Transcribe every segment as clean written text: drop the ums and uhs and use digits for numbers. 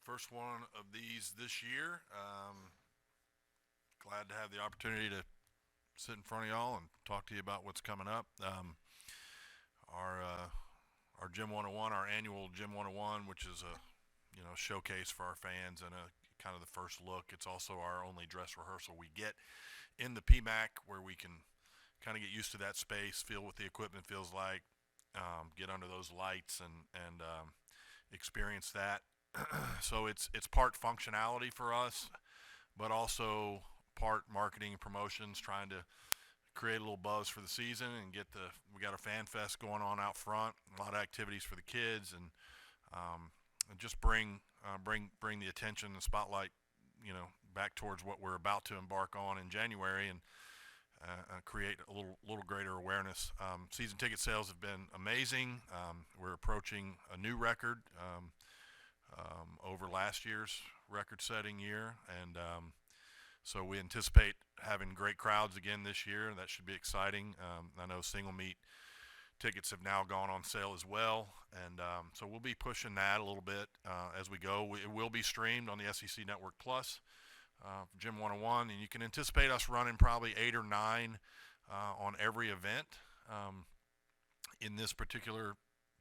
First one of these this year. Glad to have the opportunity to sit in front of y'all and talk to you about what's coming up. Our our Gym 101, our annual Gym 101, which is a showcase for our fans and a kind of the first look. It's also our only dress rehearsal we get in the PMAC, where we can kind of get used to that space, feel what the equipment feels like, get under those lights, and experience that. So it's part functionality for us, but also part marketing and promotions, trying to create a little buzz for the season and we got a fan fest going on out front, a lot of activities for the kids, and just bring the attention and spotlight, back towards what we're about to embark on in January, and create a little greater awareness. Season ticket sales have been amazing. We're approaching a new record over last year's record-setting year, and so we anticipate having great crowds again this year, and that should be exciting. I know single meet tickets have now gone on sale as well, and so we'll be pushing that a little bit as we go. It will be streamed on the SEC Network Plus, Gym 101, and you can anticipate us running probably 8 or 9 on every event. In this particular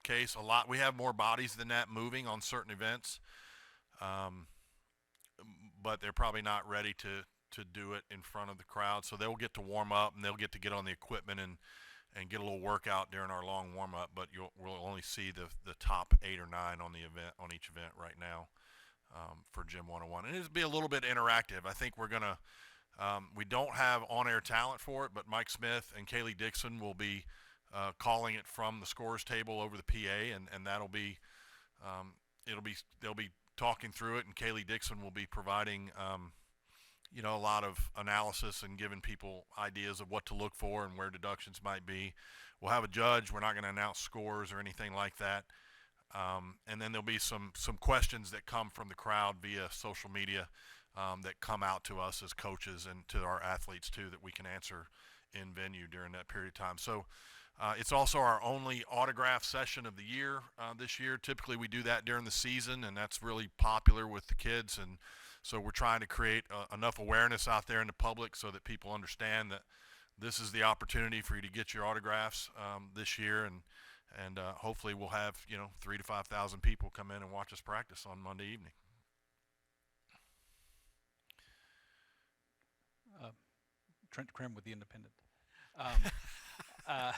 case, we have more bodies than that moving on certain events, but they're probably not ready to do it in front of the crowd, so they'll get to warm up and they'll get to get on the equipment and get a little workout during our long warm up. But we'll only see the top 8 or 9 on each event right now for Gym 101, and it'll be a little bit interactive. I think we're gonna we don't have on-air talent for it, but Mike Smith and Kaylee Dixon will be calling it from the scores table over the PA, and that'll be they'll be talking through it, and Kaylee Dixon will be providing a lot of analysis and giving people ideas of what to look for and where deductions might be. We'll have a judge. We're not going to announce scores or anything like that. And then there'll be some questions that come from the crowd via social media that come out to us as coaches and to our athletes too, that we can answer in venue during that period of time. So it's also our only autograph session of the year this year. Typically we do that during the season, and that's really popular with the kids, and so we're trying to create enough awareness out there in the public so that people understand that this is the opportunity for you to get your autographs this year, and hopefully we'll have 3,000 to 5,000 people come in and watch us practice on Monday evening. Trent Krim with The Independent. I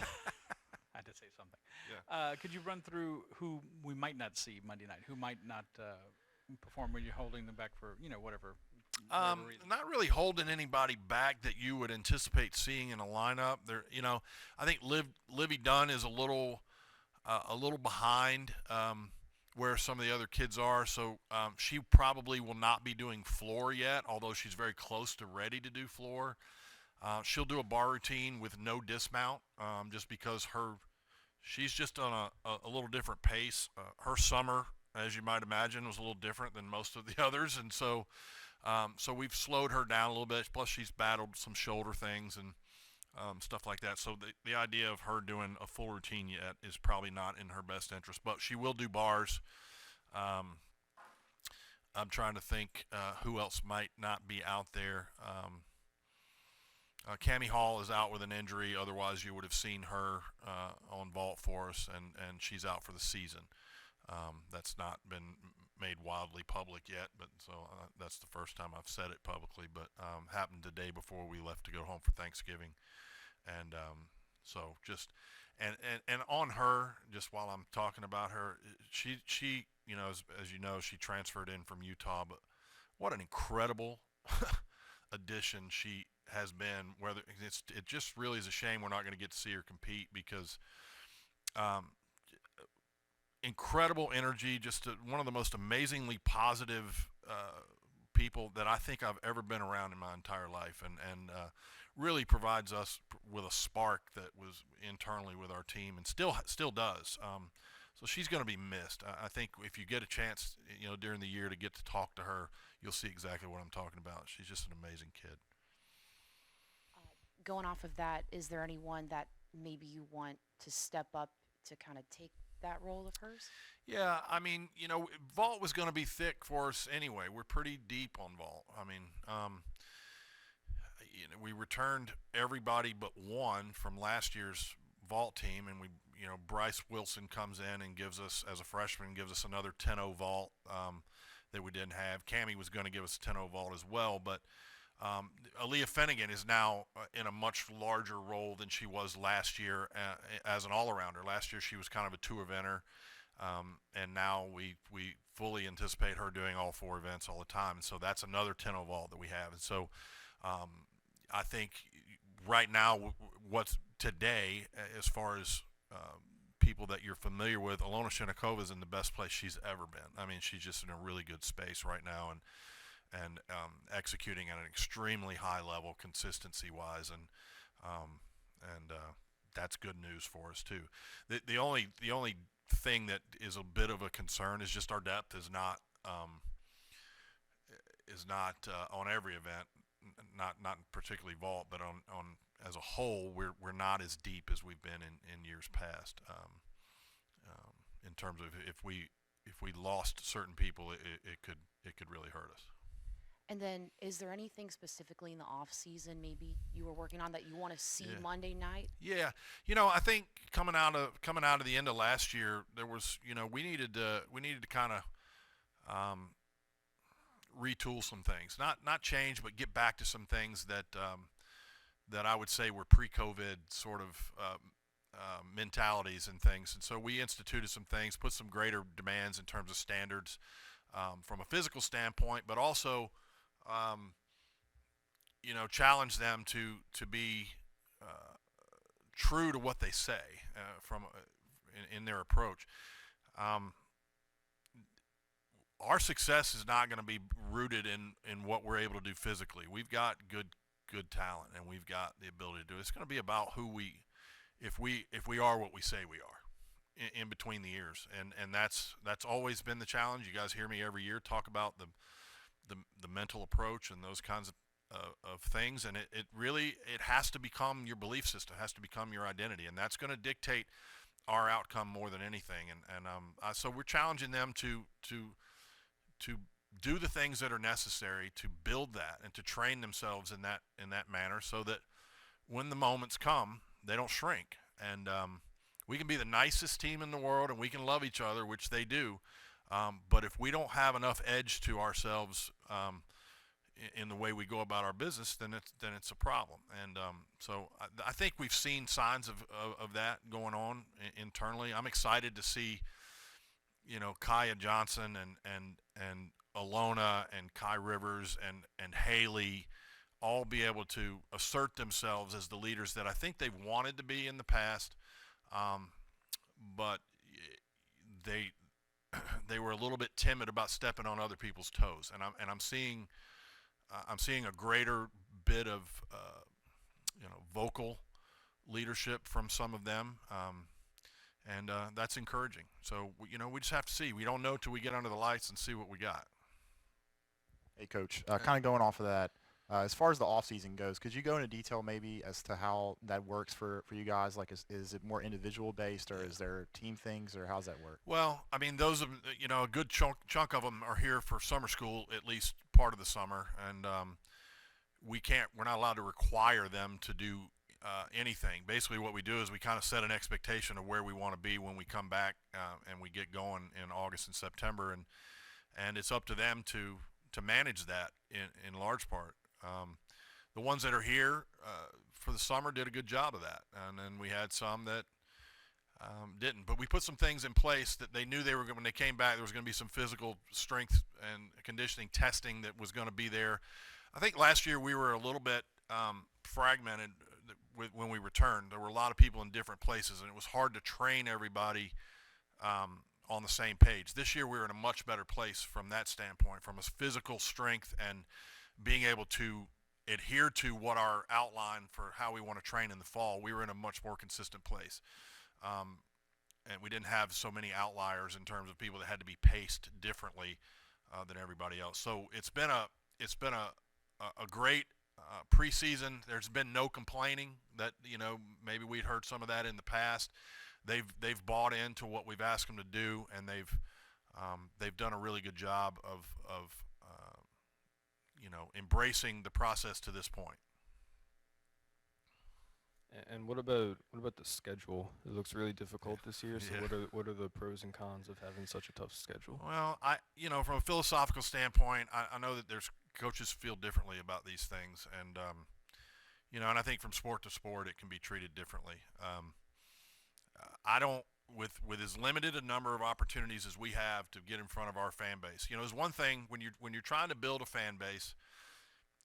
had to say something. Yeah. Could you run through who we might not see Monday night, who might not perform when you're holding them back for whatever reason? Not really holding anybody back that you would anticipate seeing in a lineup. There, I think Livy Dunn is a little behind where some of the other kids are, so she probably will not be doing floor yet, although she's very close to ready to do floor. She'll do a bar routine with no dismount, just because she's just on a little different pace. Her summer, as you might imagine, was a little different than most of the others, and so we've slowed her down a little bit. Plus, she's battled some shoulder things and stuff like that. So the idea of her doing a full routine yet is probably not in her best interest. But she will do bars. I'm trying to think who else might not be out there. Cammie Hall is out with an injury. Otherwise, you would have seen her on vault for us, and she's out for the season. That's not been made wildly public yet, but so that's the first time I've said it publicly. But happened the day before we left to go home for Thanksgiving, and so just and on her, just while I'm talking about her, she as you know, she transferred in from Utah, but what an incredible addition she has been. Whether it just really is a shame we're not going to get to see her compete, because incredible energy, just one of the most amazingly positive people that I think I've ever been around in my entire life, and really provides us with a spark that was internally with our team, and still does. So she's going to be missed. I think if you get a chance, during the year to get to talk to her, you'll see exactly what I'm talking about. She's just an amazing kid. Going off of that, is there anyone that maybe you want to step up to kind of take that role of hers? Yeah, I mean, vault was going to be thick for us anyway. We're pretty deep on vault. I mean, we returned everybody but one from last year's vault team, and Bryce Wilson comes in and gives us, as a freshman, gives us another 10-0 vault that we didn't have. Cammie was going to give us a 10-0 vault as well, but Aaliyah Finnegan is now in a much larger role than she was last year as an all-arounder. Last year she was kind of a two-eventer, and now we fully anticipate her doing all four events all the time. And so that's another 10-0 vault that we have. And so um, I think right now, what's today, as far as people that you're familiar with, Alona Shinikova is in the best place she's ever been. I mean, she's just in a really good space right now, and executing at an extremely high level, consistency-wise, and that's good news for us too. The only thing that is a bit of a concern is just our depth is not on every event, not particularly vault, but on as a whole, we're not as deep as we've been in years past. In terms of if we lost certain people, it could really hurt us. And then, is there anything specifically in the off season maybe you were working on that you want to see Yeah. Monday night? Yeah, I think coming out of the end of last year, there was we needed to kind of retool some things, not change, but get back to some things that I would say were pre-COVID sort of mentalities and things. And so we instituted some things, put some greater demands in terms of standards from a physical standpoint, but also challenge them to be true to what they say in their approach. Um, our success is not going to be rooted in what we're able to do physically. We've got good talent, and we've got the ability to do it. It's going to be about if we are what we say we are in between the ears, and that's always been the challenge. You guys hear me every year talk about the mental approach and those kinds of things, and it really has to become your belief system, it has to become your identity, and that's going to dictate our outcome more than anything. And so we're challenging them to do the things that are necessary to build that and to train themselves in that manner, so that when the moments come, they don't shrink. And we can be the nicest team in the world, and we can love each other, which they do. But if we don't have enough edge to ourselves in the way we go about our business, then it's a problem. And so I think we've seen signs of that going on internally. I'm excited to see Kaya Johnson and Alona and Kai Rivers and Haley all be able to assert themselves as the leaders that I think they've wanted to be in the past, but they were a little bit timid about stepping on other people's toes, and I'm seeing a greater bit of vocal leadership from some of them, and that's encouraging. So we just have to see. We don't know till we get under the lights and see what we got. Hey, Coach, kind of going off of that, as far as the off season goes, could you go into detail maybe as to how that works for you guys? Like, is it more individual based, or is there team things, or how's that work? Well, I mean, those of a good chunk of them are here for summer school, at least part of the summer, and we're not allowed to require them to do anything. Basically, what we do is we kind of set an expectation of where we want to be when we come back and we get going in August and September, and it's up to them to manage that in large part. The ones that are here for the summer did a good job of that, and then we had some that didn't. But we put some things in place that they knew when they came back, there was going to be some physical strength and conditioning testing that was going to be there. I think last year we were a little bit fragmented when we returned. There were a lot of people in different places, and it was hard to train everybody on the same page. This year we were in a much better place from that standpoint, from a physical strength and being able to adhere to what our outline for how we want to train in the fall. We were in a much more consistent place, and we didn't have so many outliers in terms of people that had to be paced differently than everybody else. So it's been a great preseason. There's been no complaining that maybe we'd heard some of that in the past. they've bought into what we've asked them to do, and they've done a really good job of embracing the process to this point. And what about the schedule? It looks really difficult this year. So Yeah. what are the pros and cons of having such a tough schedule? Well, from a philosophical standpoint, I know that there's coaches feel differently about these things, and and I think from sport to sport it can be treated differently. I don't, with as limited a number of opportunities as we have to get in front of our fan base. There's one thing when you're trying to build a fan base.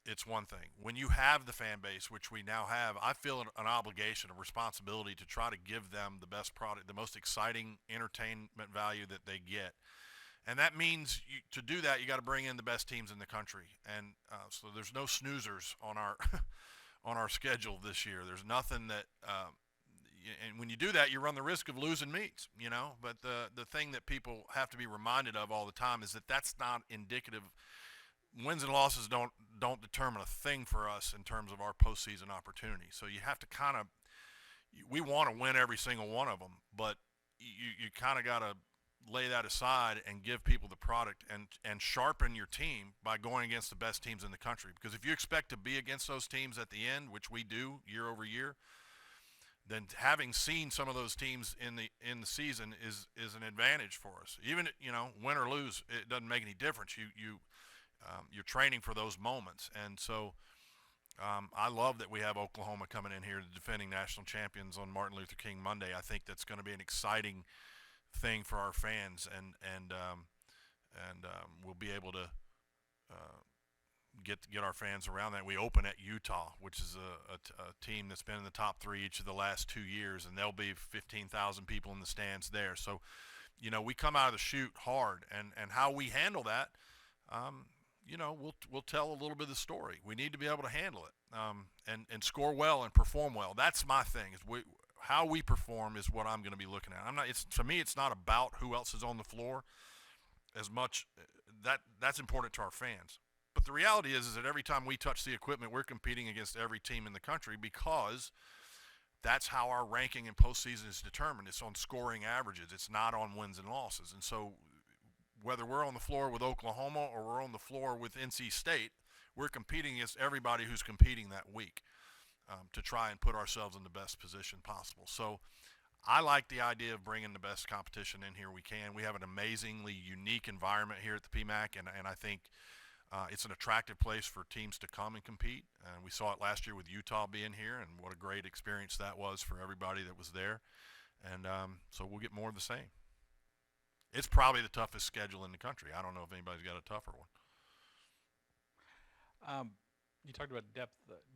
It's one thing. When you have the fan base, which we now have, I feel an obligation, a responsibility to try to give them the best product, the most exciting entertainment value that they get. And that means to do that, you got to bring in the best teams in the country. And so there's no snoozers on our on our schedule this year. There's nothing that, and when you do that, you run the risk of losing meets, But the thing that people have to be reminded of all the time is that that's not indicative. Wins and losses don't determine a thing for us in terms of our postseason opportunity. So you have to we want to win every single one of them, but you kind of got to lay that aside and give people the product and sharpen your team by going against the best teams in the country. Because if you expect to be against those teams at the end, which we do year over year, then having seen some of those teams in the season is an advantage for us. Even win or lose, it doesn't make any difference. You're training for those moments, and so I love that we have Oklahoma coming in here, the defending national champions, on Martin Luther King Monday. I think that's going to be an exciting thing for our fans, and we'll be able to get our fans around that. We open at Utah, which is a team that's been in the top 3 each of the last 2 years, and there'll be 15,000 people in the stands there. So, we come out of the chute hard, and how we handle that. We'll tell a little bit of the story. We need to be able to handle it and score well and perform well. That's my thing. How we perform is what I'm going to be looking at. To me, it's not about who else is on the floor as much. That's important to our fans. But the reality is that every time we touch the equipment, we're competing against every team in the country, because that's how our ranking in postseason is determined. It's on scoring averages. It's not on wins and losses. And so whether we're on the floor with Oklahoma or we're on the floor with NC State, we're competing against everybody who's competing that week to try and put ourselves in the best position possible. So I like the idea of bringing the best competition in here we can. We have an amazingly unique environment here at the PMAC, and I think it's an attractive place for teams to come and compete. And we saw it last year with Utah being here, and what a great experience that was for everybody that was there. And so we'll get more of the same. It's probably the toughest schedule in the country. I don't know if anybody's got a tougher one. You talked about depth.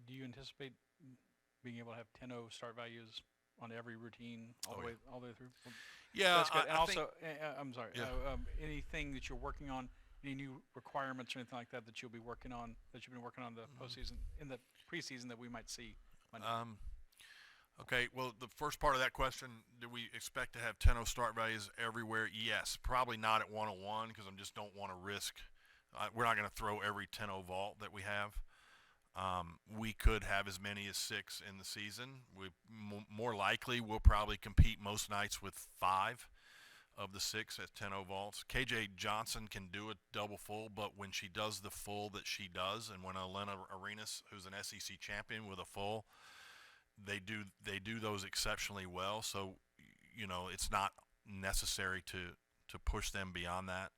Do you anticipate being able to have 10-0 start values on every routine all the way through? Yeah, that's good. And I also, I'm sorry. Yeah. Anything that you're working on, any new requirements or anything like that you'll be working on, that you've been working on the postseason, in the preseason, that we might see Monday? Okay, well, the first part of that question, do we expect to have 10-0 start values everywhere? Yes, probably not at 101, because I just don't want to risk. We're not going to throw every 10-0 vault that we have. We could have as many as 6 in the season. More likely, we'll probably compete most nights with 5 of the 6 at 10-0 vaults. KJ Johnson can do a double full, but when she does the full that she does, and when Elena Arenas, who's an SEC champion with a full, they do those exceptionally well. So, it's not necessary to push them beyond that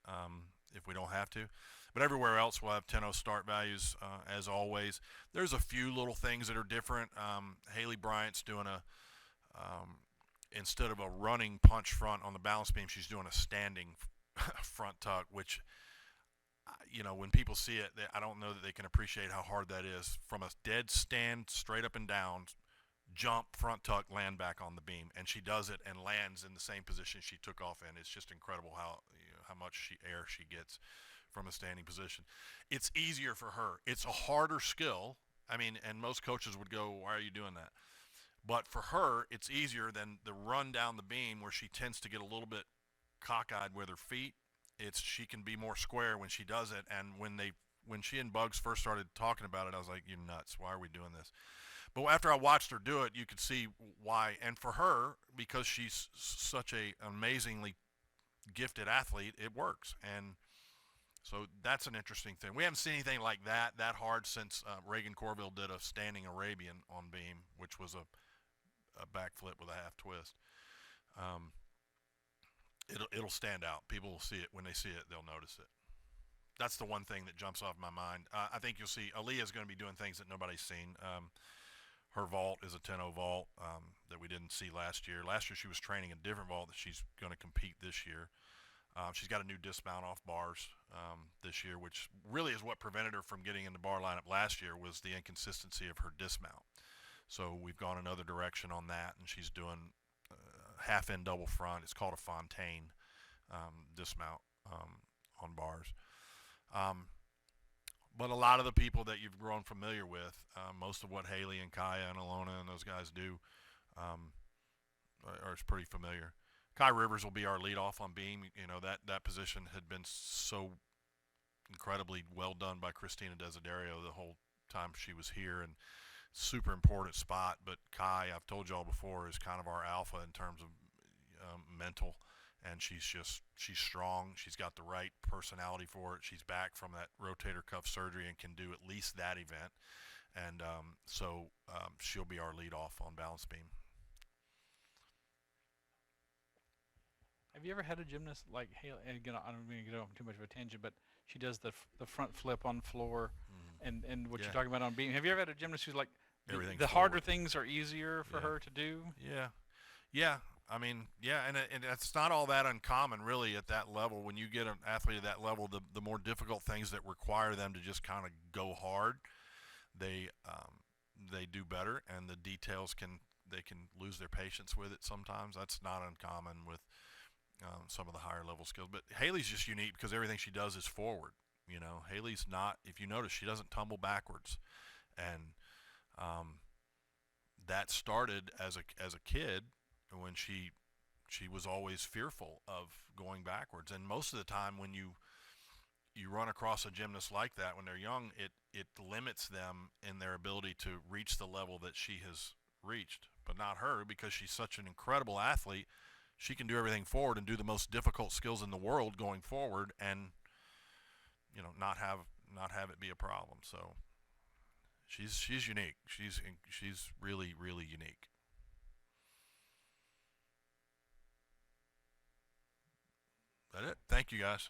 if we don't have to. But everywhere else, we'll have 10-0 start values as always. There's a few little things that are different. Haley Bryant's doing instead of a running punch front on the balance beam, she's doing a standing front tuck, which, when people see it, I don't know that they can appreciate how hard that is. From a dead stand, straight up and down, jump, front tuck, land back on the beam, and she does it and lands in the same position she took off in. It's just incredible how much air she gets from a standing position. It's easier for her. It's a harder skill. And most coaches would go, "Why are you doing that?" But for her, it's easier than the run down the beam, where she tends to get a little bit cockeyed with her feet. She can be more square when she does it, and when they when she and Bugs first started talking about it, I was like, "You're nuts! Why are we doing this?" But after I watched her do it, you could see why. And for her, because she's such a amazingly gifted athlete, it works. And so that's an interesting thing. We haven't seen anything like that hard since Reagan Corville did a standing Arabian on beam, which was a backflip with a half twist. It'll stand out. People will see it. When they see it, they'll notice it. That's the one thing that jumps off my mind. I think you'll see Aaliyah's going to be doing things that nobody's seen. Her vault is a 10-0 vault that we didn't see last year. Last year she was training a different vault that she's going to compete this year. She's got a new dismount off bars this year, which really is what prevented her from getting in the bar lineup last year, was the inconsistency of her dismount. So we've gone another direction on that, and she's doing half-end double front. It's called a Fontaine dismount on bars. But a lot of the people that you've grown familiar with, most of what Haley and Kaya and Alona and those guys do are pretty familiar. Kai Rivers will be our leadoff on beam. You know, that position had been so incredibly well done by Christina Desiderio the whole time she was here, and super important spot. But Kai, I've told y'all before, is kind of our alpha in terms of mental. And she's strong. She's got the right personality for it. She's back from that rotator cuff surgery and can do at least that event. And so she'll be our leadoff on balance beam. Have you ever had a gymnast like Haley? And again, I don't mean to get off too much of a tangent, but she does the front flip on floor, and what you're talking about on beam. Have you ever had a gymnast who's like the harder things are easier for her to do? Yeah. I mean, and it's not all that uncommon, really, at that level. When you get an athlete at that level, the more difficult things that require them to just kind of go hard, they do better, and the details they can lose their patience with it sometimes. That's not uncommon with some of the higher level skills. But Haley's just unique because everything she does is forward. You know, Haley's not. If you notice, she doesn't tumble backwards, and that started as a kid. When she was always fearful of going backwards, and most of the time when you run across a gymnast like that when they're young, it limits them in their ability to reach the level that she has reached. But not her, because she's such an incredible athlete. She can do everything forward and do the most difficult skills in the world going forward, and not have it be a problem. So she's unique. She's really, really unique. That it. Thank you, guys.